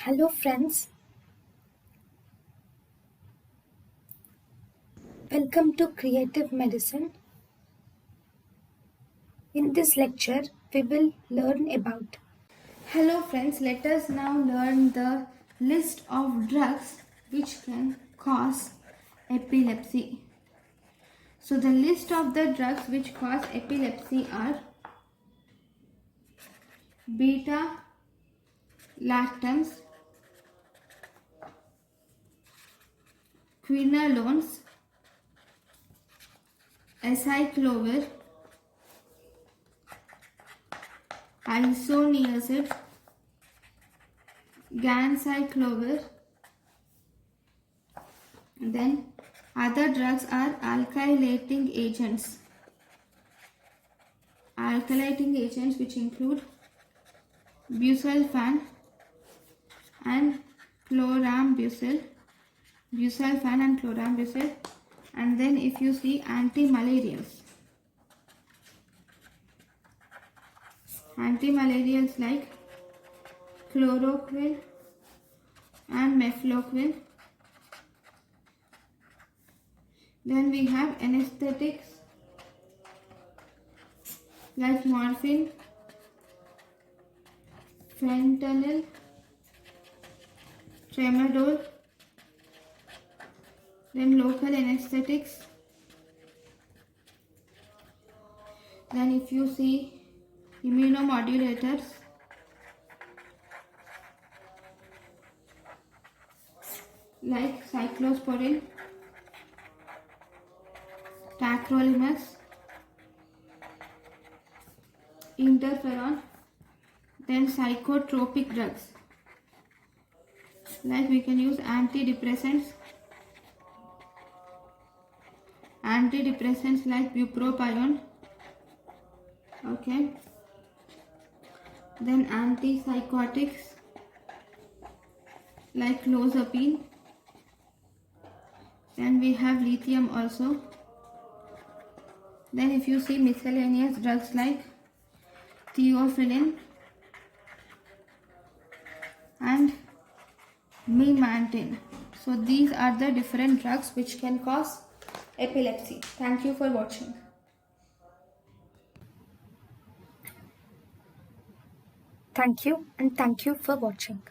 Hello friends, welcome to Creative Medicine. In this lecture, we will learn about. Hello friends, let us now learn the list of drugs which can cause epilepsy. So the list of the drugs which cause epilepsy are beta lactams, quinolones, acyclovir, isoniazid, ganciclovir. Then other drugs are alkylating agents. Alkylating agents which include busulfan and chlorambucil. Busulfan and chlorambucil. And then if you see antimalarials. Antimalarials like chloroquine and mefloquine. Then we have anesthetics like morphine, fentanyl, tramadol. Then local anesthetics. Then if you see immunomodulators like cyclosporin, tacrolimus, interferon. Then psychotropic drugs like we can use antidepressants like bupropion. Okay. Then antipsychotics like clozapine. Then we have lithium also. Then if you see miscellaneous drugs like theophylline and memantine. So these are the different drugs which can cause epilepsy. Thank you for watching. Thank you and thank you for watching.